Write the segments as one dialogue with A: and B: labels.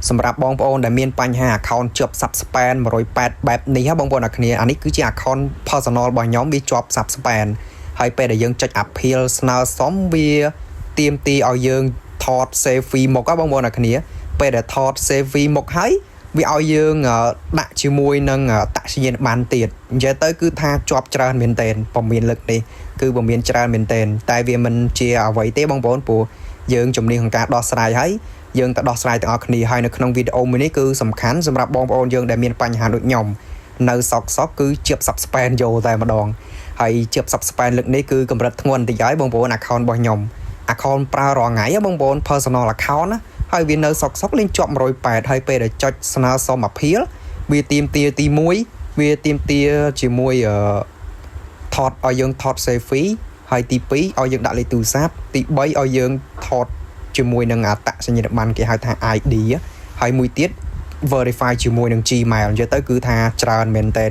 A: សម្រាប់បងប្អូនដែលមានបញ្ហា account ជាប់ subspan 108បែបនេះបងប្អូនអ្នកគ្នាអានេះគឺជា account personal របស់ខ្ញុំវាជាប់ subspan ហើយពេលដែលយើងចុច appeal ស្នើសុំវាទាមទារឲ្យយើងថត save fee មកបងប្អូនអ្នកគ្នាពេលដែលថត save fee មកហើយវាឲ្យយើងដាក់ជាមួយនឹងតក្កញ្ញាណប័ណ្ណទៀតអញ្ចឹងទៅគឺថាជាប់ច្រើនមែនតើពមៀនលើកនេះគឺពមៀនច្រើនមែនតើតែវាមិនជាអ្វីទេបងប្អូនព្រោះយើងជំនាញក្នុងការដោះស្រាយហើយយើងទៅដោះស្រាយទាំងអស់គ្នាហើយនៅក្នុងវីដេអូមួយនេះគឺសំខាន់សម្រាប់បងប្អូនយើងដែលមានបញ្ហាដូចខ្ញុំនៅសក់គឺជាប់ subspan យកតែម្ដងហើយជាប់ subspan លើកនេះគឺកម្រិតធ្ងន់តិចហើយបងប្អូន account របស់ខ្ញុំ account ប្រើរាល់ថ្ងៃបងប្អូន personal account ណាហើយវានៅសក់លេងជាប់108ហើយពេលដែលចុចស្នើសុំអាភៀលវាទាមទារទី1វាទាមទារជាមួយថតឲ្យយើងថត save fee ហើយទី2ឲ្យយើងដាក់លេខទូរស័ព្ទទី3ឲ្យយើងថតជាមួយនឹងអត្តសញ្ញាណប័ណ្ណគេហៅថា ID ហើយមួយទៀត verify ជាមួយនឹង Gmail អញ្ចឹងទៅគឺថាច្រើនមែនតើឥ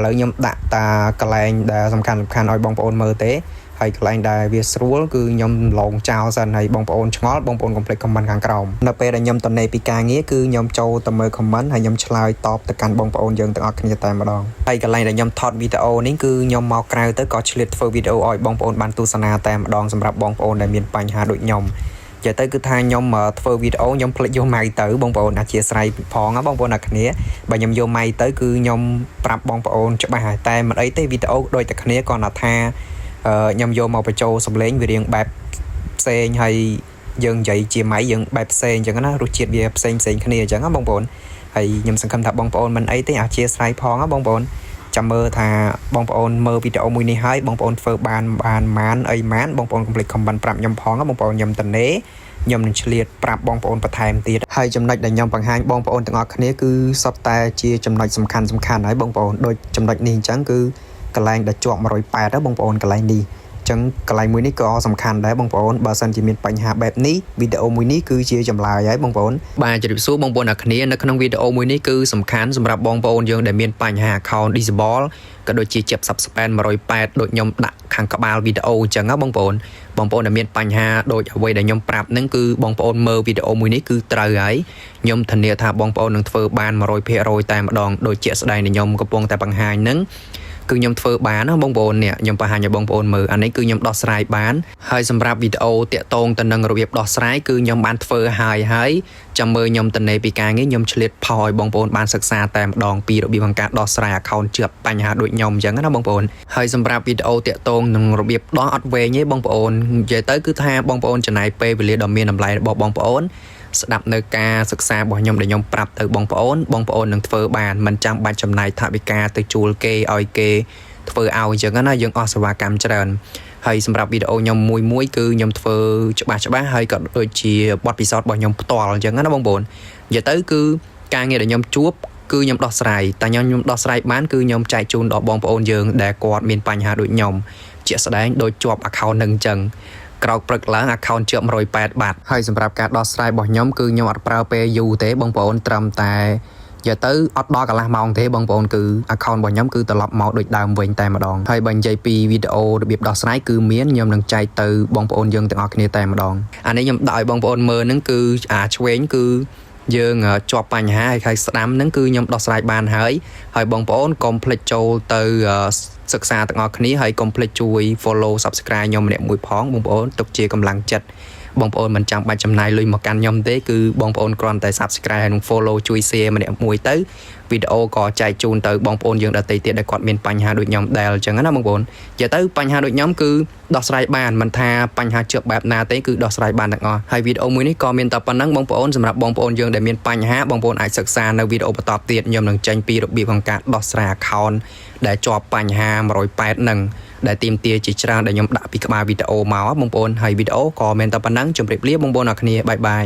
A: ឡូវខ្ញុំដាក់តាកន្លែងដែលសំខាន់ឲ្យបងប្អូនមើលទេហើយកន្លែងដែលវាស្រួលគឺខ្ញុំឡងចោលសិនហើយបងប្អូនឆ្ងល់បងប្អូនកុំភ្លេច comment ខាងក្រោមនៅពេលដែលខ្ញុំតនេពីការងារគឺខ្ញុំចូលទៅមើល comment ហើយខ្ញុំឆ្លើយតបទៅកាន់បងប្អូនយើងទាំងអស់គ្នាតែម្ដងហើយកន្លែងដែលខ្ញុំថតវីដេអូនេះគឺខ្ញុំមកក្រៅទៅក៏ឆ្លៀតធ្វើវីដេអូឲ្យបងប្អូនបានទស្សនាតែម្ដងសម្រាប់បងប្អូនដែលមានបញ្ហាដូចខ្ញុំនិយាយទៅគឺថាខ្ញុំធ្វើវីដេអូខ្ញុំភ្លេចយកម៉ៅទៅបងប្អូនអធិស្ឋានផងបងប្អូនអ្នកគ្នាបើខ្ញុំយកម៉ៅទៅគឺខ្ញុំប្រាប់បងប្អូនច្បាស់តែមិនអីទេវីដេអូដូចតែគ្នាគ្រាន់តែថាខ្ញុំយកមកបញ្ចូលសំឡេងវារៀងបែបផ្សេងហើយយើងនិយាយជាម៉ៃយើងបែបផ្សេងអញ្ចឹងណារសជាតិវាផ្សេងគ្នាអញ្ចឹងណាបងប្អូនហើយខ្ញុំសង្ឃឹមថាបងប្អូនមិនអីទេអធិស្ឋានផងណាបងប្អូនចាំមើលថាបងប្អូនមើលវីដេអូមួយនេះហើយបងប្អូនធ្វើបានម៉ានអីម៉ានបងប្អូនកុំភ្លេច comment ប្រាប់ខ្ញុំផងណាបងប្អូនខ្ញុំតនេខ្ញុំនឹងឆ្លៀតប្រាប់បងប្អូនបន្ថែមទៀតហើយចំណុចដែលខ្ញុំបង្ហាញបងប្អូនទាំងអស់គ្នាគឺសុទ្ធតែជាចំណុចសំខាន់ហើយបងប្អូនដូចចំណុចនេះអញ្ចឹងគឺកន្លែងដែលជាប់108ហ្នឹងបងប្អូនកន្លែងនេះអញ្ចឹងកន្លែងមួយនេះក៏សំខាន់ដែរបងប្អូនបើសិនជាមានបញ្ហាបែបនេះវីដេអូមួយនេះគឺជាចម្លើយហើយបងប្អូនបាទជម្រាបសួរបងប្អូនអ្នកគ្នានៅក្នុងវីដេអូមួយនេះគឺសំខាន់សម្រាប់បងប្អូនយើងដែលមានបញ្ហា account disable ក៏ដូចជាជាប់ subspan 108ដូចខ្ញុំដាក់ខាងក្បាលវីដេអូអញ្ចឹងណាបងប្អូនដែលមានបញ្ហាដូចអ្វីដែលខ្ញុំប្រាប់ហ្នឹងគឺបងប្អូនមើលវីដេអូមួយនេះគឺត្រូវហើយខ្ញុំធានាថាបងប្អូននឹងធ្វើបាន 100% តែម្ដងដូចជាស្ដែងដែលខ្ញុំកំពុងតែបង្ហាញហ្នឹងគឺខ្ញុំធ្វើបានណាបងប្អូននេះខ្ញុំបង្ហាញឲ្យបងប្អូនមើលអានេះគឺខ្ញុំដោះស្រាយបានហើយសម្រាប់វីដេអូតាក់ទងទៅនឹងរបៀបដោះស្រាយគឺខ្ញុំបានធ្វើហើយចាំមើលខ្ញុំតនេពីការងារខ្ញុំឆ្លៀតផឲ្យបងប្អូនបានសិក្សាតែម្ដងពីរបៀបក្នុងការដោះស្រាយ account ជាប់បញ្ហាដូចខ្ញុំអញ្ចឹងណាបងប្អូនហើយសម្រាប់វីដេអូតាក់ទងនឹងរបៀបដោះអត់វែងទេបងប្អូននិយាយទៅគឺថាបងប្អូនចំណាយពេលវេលាដ៏មានតម្លៃរបស់បងប្អូនស្ដាប់នៅការសិក្សារបស់ខ្ញុំដែលខ្ញុំប្រាប់ទៅបងប្អូននឹងធ្វើបានមិនចាំបាច់ចំណាយថវិកាទៅជួលគេឲ្យគេធ្វើឲ្យអញ្ចឹងណាយើងអស់សេវាកម្មច្រើនហើយសម្រាប់វីដេអូខ្ញុំមួយគឺខ្ញុំធ្វើច្បាស់ហើយក៏ដូចជាបទពិសោធន៍របស់ខ្ញុំផ្ទាល់អញ្ចឹងណាបងប្អូននិយាយទៅគឺការងារដែលខ្ញុំជួបគឺខ្ញុំដោះស្រាយតែខ្ញុំដោះស្រាយបានគឺខ្ញុំចែកជូនដល់បងប្អូនយើងដែលគាត់មានបញ្ហាដូចខ្ញុំជាក់ស្ដែងដូចជាប់ account នឹងអញ្ចឹងក្រោកព្រឹកឡើង account ជាប់108បាត់ហើយសម្រាប់ការដោះស្រាយរបស់ខ្ញុំគឺខ្ញុំអត់ប្រើពេលយូរទេបងប្អូនត្រឹមតែនិយាយទៅអត់ដល់កន្លះម៉ោងទេបងប្អូនគឺ account របស់ខ្ញុំគឺត្រឡប់មកដូចដើមវិញតែម្ដងហើយបើនិយាយពីវីដេអូរបៀបដោះស្រាយគឺមានខ្ញុំនឹងចែកទៅបងប្អូនយើងទាំងអស់គ្នាតែម្ដងអានេះខ្ញុំដាក់ឲ្យបងប្អូនមើលហ្នឹងគឺឆ្វេងគឺយើងជាប់បញ្ហាហើយស្ដាំហ្នឹងគឺខ្ញុំដោះស្រាយបានហើយបងប្អូនកុំភ្លេចចូលទៅសិក្សាទាំងអស់គ្នាហើយកុំភ្លេចជួយ follow subscribe ខ្ញុំម្នាក់មួយផងបងប្អូនទុកជាកម្លាំងចិត្តបងប្អូនមិនចាំបាច់ចំណាយលុយមកកាន់ខ្ញុំទេគឺបងប្អូនគ្រាន់តែ subscribe ហើយនឹង follow ជួយ share ម្នាក់មួយទៅវីដេអូក៏ចែកជូនទៅបងប្អូនយើងដទៃទៀតដែលគាត់មានបញ្ហាដូចខ្ញុំដែរអញ្ចឹងណាបងប្អូននិយាយទៅបញ្ហាដូចខ្ញុំគឺដោះស្រាយបានមិនថាបញ្ហាជាប់បែបណាទេគឺដោះស្រាយបានទាំងអស់ហើយវីដេអូមួយនេះក៏មានតែប៉ុណ្ណឹងបងប្អូនសម្រាប់បងប្អូនយើងដែលមានបញ្ហាបងប្អូនអាចសិក្សានៅវីដេអូបន្តទៀតខ្ញុំនឹងចេញពីរបៀបក្នុងការដោះស្រាយ account ដែលជាប់បញ្ហា108ហ្នឹងដែលទីមទាជាច្រើនដែលខ្ញុំដាក់ពីក្បាលវីដេអូមកបងប្អូនហើយវីដេអូក៏មានតែប៉ុណ្ណឹងជម្រាបលាបងប្អូនអរគ្នាបាយបាយ